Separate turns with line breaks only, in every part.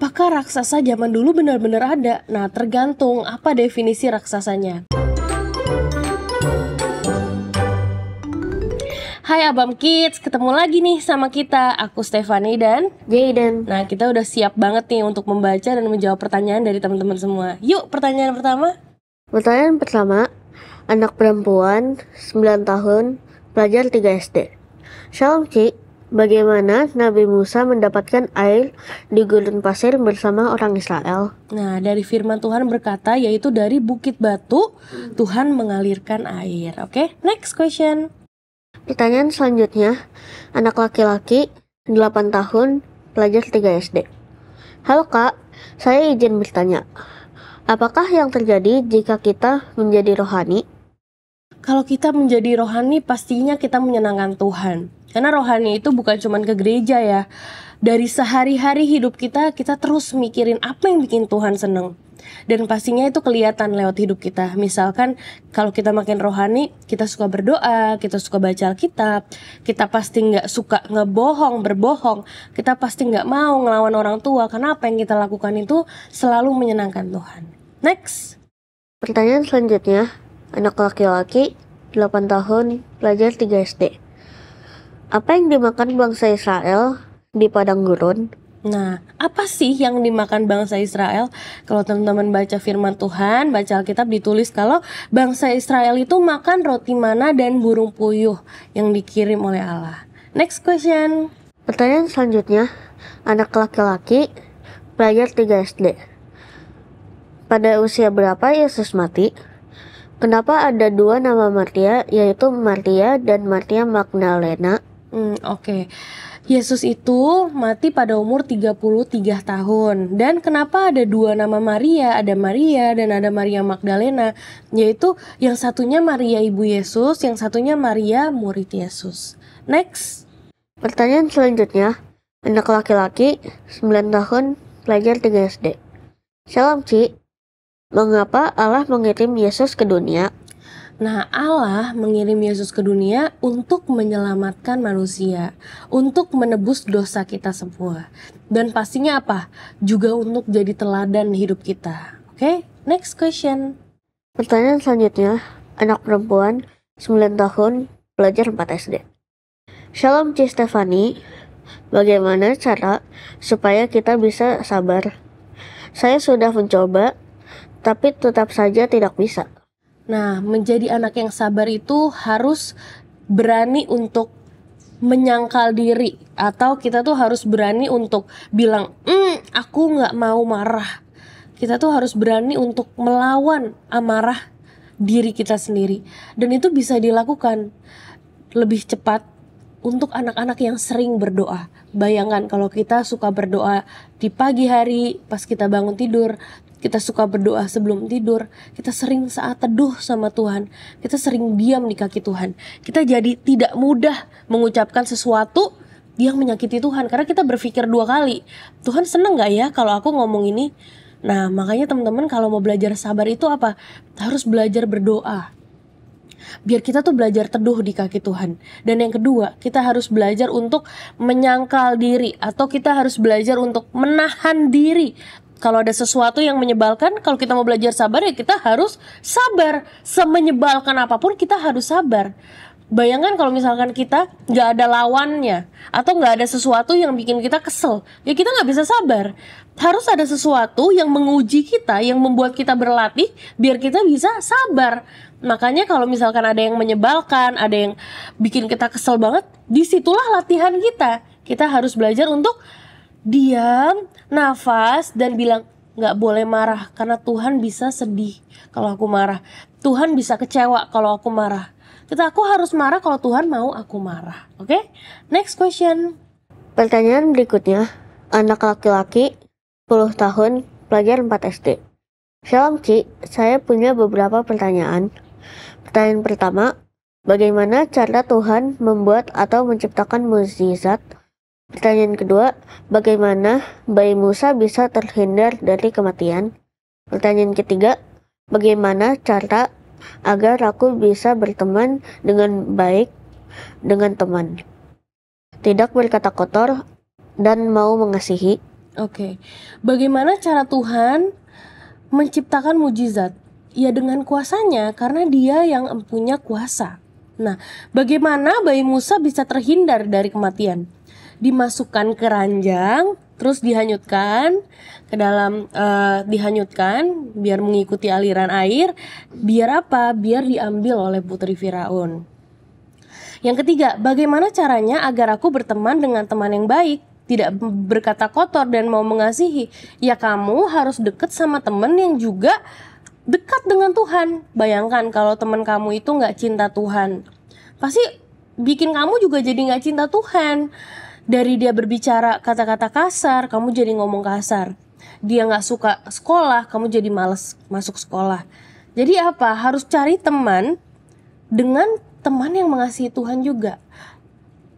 apakah raksasa zaman dulu benar-benar ada? Nah, tergantung apa definisi raksasanya. Hai Abam Kids, ketemu lagi nih sama kita. Aku Stefani dan
Jayden.
Nah, kita udah siap banget nih untuk membaca dan menjawab pertanyaan dari teman-teman semua. Yuk, pertanyaan pertama.
Pertanyaan pertama, anak perempuan 9 tahun, pelajar 3 SD. Shalom Ci, bagaimana Nabi Musa mendapatkan air di gurun pasir bersama orang Israel?
Nah, dari firman Tuhan berkata, yaitu dari bukit batu, Tuhan mengalirkan air. Oke, next question.
Pertanyaan selanjutnya, anak laki-laki 8 tahun, pelajar 3 SD. Halo Kak, saya izin bertanya, apakah yang terjadi jika kita menjadi rohani?
Kalau kita menjadi rohani, pastinya kita menyenangkan Tuhan. Karena rohani itu bukan cuma ke gereja ya. Dari sehari-hari hidup kita terus mikirin apa yang bikin Tuhan seneng. Dan pastinya itu kelihatan lewat hidup kita. Misalkan kalau kita makin rohani, kita suka berdoa, kita suka baca Alkitab, kita pasti gak suka berbohong, kita pasti gak mau ngelawan orang tua. Karena apa yang kita lakukan itu selalu menyenangkan Tuhan. Next.
Pertanyaan selanjutnya, anak laki-laki 8 tahun, pelajar 3 SD. Apa yang dimakan bangsa Israel di padang gurun?
Nah, apa sih yang dimakan bangsa Israel? Kalau teman-teman baca firman Tuhan, baca Alkitab, ditulis kalau bangsa Israel itu makan roti mana dan burung puyuh yang dikirim oleh Allah. Next question.
Pertanyaan selanjutnya, anak laki-laki, pelajar 3 SD. Pada usia berapa Yesus mati? Kenapa ada 2 nama Maria, yaitu Maria dan Maria Magdalena?
Oke. Yesus itu mati pada umur 33 tahun. Dan kenapa ada 2 nama Maria? Ada Maria dan ada Maria Magdalena. Yaitu yang satunya Maria ibu Yesus, yang satunya Maria murid Yesus. Next.
Pertanyaan selanjutnya, anak laki-laki 9 tahun, pelajar 3 SD. Shalom Ci, mengapa Allah mengirim Yesus ke dunia?
Nah, Allah mengirim Yesus ke dunia untuk menyelamatkan manusia, untuk menebus dosa kita semua. Dan pastinya apa? Juga untuk jadi teladan hidup kita. Oke, next question.
Pertanyaan selanjutnya, anak perempuan 9 tahun, pelajar 4 SD. Shalom Ci Stefani, bagaimana cara supaya kita bisa sabar? Saya sudah mencoba, tapi tetap saja tidak bisa.
Nah, menjadi anak yang sabar itu harus berani untuk menyangkal diri. Atau kita tuh harus berani untuk bilang, aku gak mau marah. Kita tuh harus berani untuk melawan amarah diri kita sendiri. Dan itu bisa dilakukan lebih cepat untuk anak-anak yang sering berdoa. Bayangkan kalau kita suka berdoa di pagi hari pas kita bangun tidur, kita suka berdoa sebelum tidur, kita sering saat teduh sama Tuhan, kita sering diam di kaki Tuhan. Kita jadi tidak mudah mengucapkan sesuatu yang menyakiti Tuhan, karena kita berpikir 2 kali, Tuhan seneng gak ya kalau aku ngomong ini? Nah, makanya teman-teman kalau mau belajar sabar itu apa? Harus belajar berdoa. Biar kita tuh belajar teduh di kaki Tuhan. Dan yang kedua, kita harus belajar untuk menyangkal diri, atau kita harus belajar untuk menahan diri. Kalau ada sesuatu yang menyebalkan, kalau kita mau belajar sabar ya kita harus sabar. Semenyebalkan apapun kita harus sabar. Bayangkan kalau misalkan kita gak ada lawannya, atau gak ada sesuatu yang bikin kita kesel, ya kita gak bisa sabar. Harus ada sesuatu yang menguji kita, yang membuat kita berlatih biar kita bisa sabar. Makanya kalau misalkan ada yang menyebalkan, ada yang bikin kita kesel banget, disitulah latihan kita. Kita harus belajar untuk diam, nafas, dan bilang gak boleh marah, karena Tuhan bisa sedih kalau aku marah. Tuhan bisa kecewa kalau aku marah. Aku harus marah kalau Tuhan mau aku marah. Oke? Next question.
Pertanyaan berikutnya, anak laki-laki 10 tahun, pelajar 4 SD. Shalom Ci, saya punya beberapa pertanyaan. Pertanyaan pertama, bagaimana cara Tuhan membuat atau menciptakan mukjizat? Pertanyaan kedua, bagaimana bayi Musa bisa terhindar dari kematian? Pertanyaan ketiga, bagaimana cara agar aku bisa berteman dengan baik dengan teman, tidak berkata kotor, dan mau mengasihi?
Oke. Bagaimana cara Tuhan menciptakan mujizat? Ya dengan kuasanya, karena Dia yang punya kuasa. Nah, bagaimana bayi Musa bisa terhindar dari kematian? Dimasukkan ke ranjang, terus dihanyutkan ke dalam, dihanyutkan biar mengikuti aliran air. Biar apa? Biar diambil oleh putri Firaun. Yang ketiga, bagaimana caranya agar aku berteman dengan teman yang baik, tidak berkata kotor dan mau mengasihi? Ya kamu harus dekat sama teman yang juga dekat dengan Tuhan. Bayangkan kalau teman kamu itu gak cinta Tuhan, pasti bikin kamu juga jadi gak cinta Tuhan. Dari dia berbicara kata-kata kasar, kamu jadi ngomong kasar. Dia gak suka sekolah, kamu jadi males masuk sekolah. Jadi apa? Harus cari teman dengan teman yang mengasihi Tuhan juga.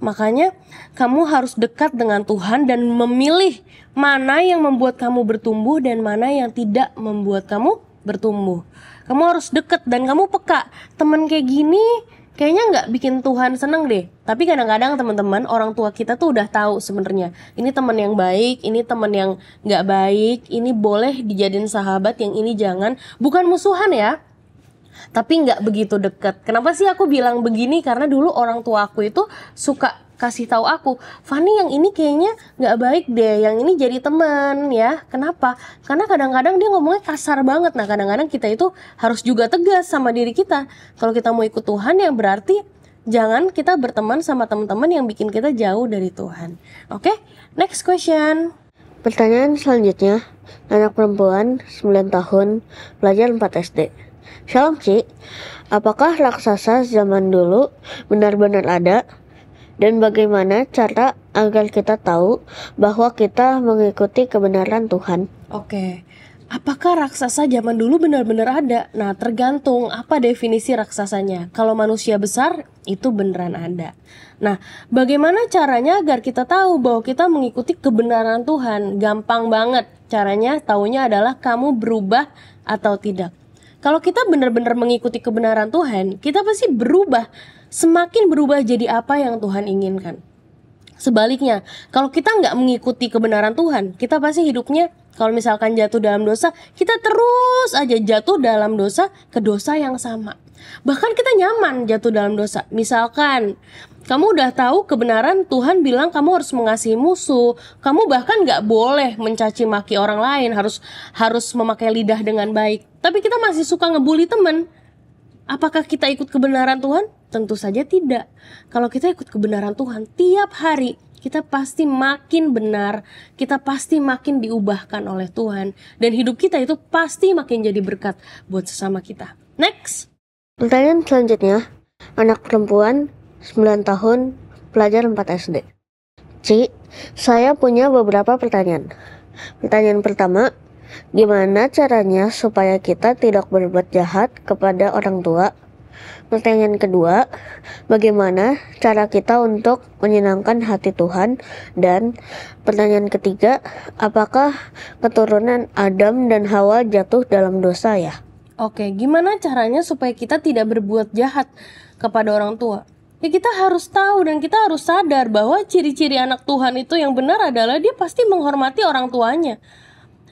Makanya kamu harus dekat dengan Tuhan dan memilih mana yang membuat kamu bertumbuh dan mana yang tidak membuat kamu bertumbuh. Kamu harus dekat dan kamu peka. Teman kayak gini kayaknya nggak bikin Tuhan seneng deh. Tapi kadang-kadang teman-teman, orang tua kita tuh udah tahu sebenarnya ini teman yang baik, ini teman yang nggak baik, ini boleh dijadiin sahabat, yang ini jangan. Bukan musuhan ya, tapi nggak begitu dekat. Kenapa sih aku bilang begini? Karena dulu orang tua aku itu suka kasih tahu aku, Fani yang ini kayaknya nggak baik deh, yang ini jadi teman ya. Kenapa? Karena kadang-kadang dia ngomongnya kasar banget. Nah kadang-kadang kita itu harus juga tegas sama diri kita. Kalau kita mau ikut Tuhan, ya berarti jangan kita berteman sama teman-teman yang bikin kita jauh dari Tuhan. Oke, next question.
Pertanyaan selanjutnya, anak perempuan 9 tahun, pelajar 4 SD. Shalom Ci, apakah raksasa zaman dulu benar-benar ada? Dan bagaimana cara agar kita tahu bahwa kita mengikuti kebenaran Tuhan?
Oke, apakah raksasa zaman dulu benar-benar ada? Nah, tergantung apa definisi raksasanya. Kalau manusia besar, itu beneran ada. Nah, bagaimana caranya agar kita tahu bahwa kita mengikuti kebenaran Tuhan? Gampang banget. Caranya taunya adalah kamu berubah atau tidak. Kalau kita benar-benar mengikuti kebenaran Tuhan, kita pasti berubah. Semakin berubah jadi apa yang Tuhan inginkan. Sebaliknya, kalau kita nggak mengikuti kebenaran Tuhan, kita pasti hidupnya kalau misalkan jatuh dalam dosa, kita terus aja jatuh dalam dosa ke dosa yang sama. Bahkan kita nyaman jatuh dalam dosa. Misalkan kamu udah tahu kebenaran Tuhan bilang kamu harus mengasihi musuh, kamu bahkan nggak boleh mencaci maki orang lain, harus memakai lidah dengan baik. Tapi kita masih suka ngebully teman. Apakah kita ikut kebenaran Tuhan? Tentu saja tidak. Kalau kita ikut kebenaran Tuhan, tiap hari kita pasti makin benar, kita pasti makin diubahkan oleh Tuhan, dan hidup kita itu pasti makin jadi berkat buat sesama kita. Next.
Pertanyaan selanjutnya, anak perempuan 9 tahun, pelajar 4 SD. Ci, saya punya beberapa pertanyaan. Pertanyaan pertama, gimana caranya supaya kita tidak berbuat jahat kepada orang tua? Pertanyaan kedua, bagaimana cara kita untuk menyenangkan hati Tuhan? Dan pertanyaan ketiga, apakah keturunan Adam dan Hawa jatuh dalam dosa ya?
Oke, gimana caranya supaya kita tidak berbuat jahat kepada orang tua? Ya kita harus tahu dan kita harus sadar bahwa ciri-ciri anak Tuhan itu yang benar adalah dia pasti menghormati orang tuanya.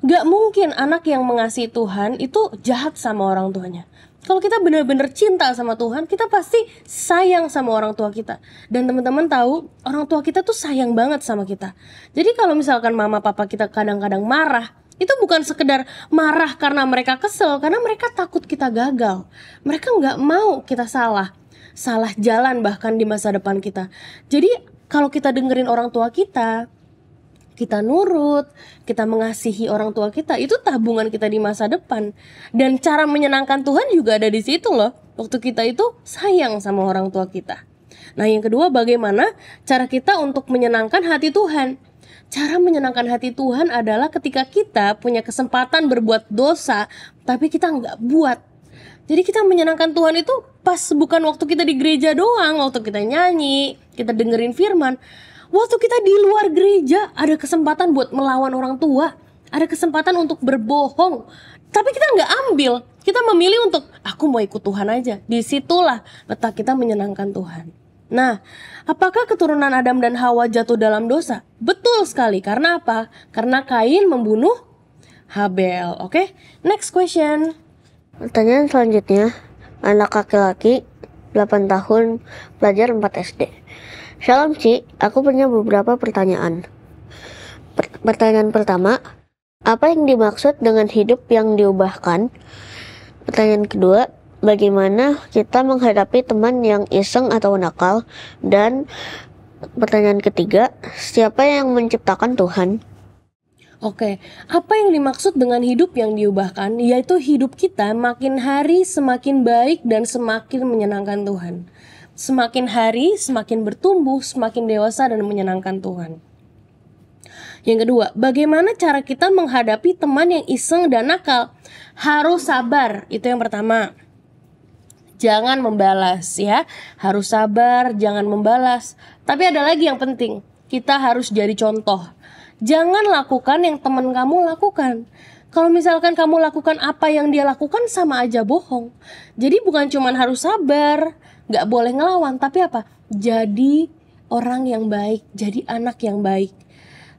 Gak mungkin anak yang mengasihi Tuhan itu jahat sama orang tuanya. Kalau kita benar-benar cinta sama Tuhan, kita pasti sayang sama orang tua kita. Dan teman-teman tahu, orang tua kita tuh sayang banget sama kita. Jadi kalau misalkan mama papa kita kadang-kadang marah, itu bukan sekedar marah karena mereka kesel, karena mereka takut kita gagal. Mereka nggak mau kita salah jalan bahkan di masa depan kita. Jadi kalau kita dengerin orang tua kita nurut, kita mengasihi orang tua kita, itu tabungan kita di masa depan. Dan cara menyenangkan Tuhan juga ada di situ loh. Waktu kita itu sayang sama orang tua kita. Nah yang kedua, bagaimana cara kita untuk menyenangkan hati Tuhan? Cara menyenangkan hati Tuhan adalah ketika kita punya kesempatan berbuat dosa, tapi kita nggak buat. Jadi kita menyenangkan Tuhan itu pas bukan waktu kita di gereja doang, waktu kita nyanyi, kita dengerin firman. Waktu kita di luar gereja ada kesempatan buat melawan orang tua, ada kesempatan untuk berbohong, tapi kita nggak ambil. Kita memilih untuk aku mau ikut Tuhan aja. Disitulah letak kita menyenangkan Tuhan. Nah, apakah keturunan Adam dan Hawa jatuh dalam dosa? Betul sekali. Karena apa? Karena Kain membunuh Habel. Oke, next question.
Pertanyaan selanjutnya, anak laki-laki 8 tahun, pelajar 4 SD. Shalom Ci, aku punya beberapa pertanyaan. Pertanyaan pertama, apa yang dimaksud dengan hidup yang diubahkan? Pertanyaan kedua, bagaimana kita menghadapi teman yang iseng atau nakal? Dan pertanyaan ketiga, siapa yang menciptakan Tuhan?
Oke, apa yang dimaksud dengan hidup yang diubahkan? Yaitu hidup kita makin hari semakin baik dan semakin menyenangkan Tuhan. Semakin hari semakin bertumbuh, semakin dewasa dan menyenangkan Tuhan. Yang kedua, bagaimana cara kita menghadapi teman yang iseng dan nakal? Harus sabar, itu yang pertama. Jangan membalas ya, harus sabar, jangan membalas. Tapi ada lagi yang penting, kita harus jadi contoh. Jangan lakukan yang teman kamu lakukan. Kalau misalkan kamu lakukan apa yang dia lakukan, sama aja bohong. Jadi bukan cuma harus sabar, gak boleh ngelawan, tapi apa? Jadi orang yang baik, jadi anak yang baik.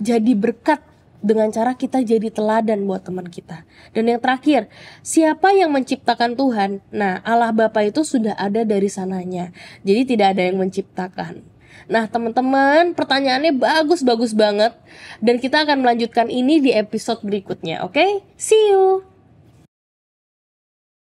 Jadi berkat dengan cara kita jadi teladan buat teman kita. Dan yang terakhir, siapa yang menciptakan Tuhan? Nah, Allah Bapa itu sudah ada dari sananya. Jadi tidak ada yang menciptakan. Nah, teman-teman, pertanyaannya bagus-bagus banget. Dan kita akan melanjutkan ini di episode berikutnya, oke? See you!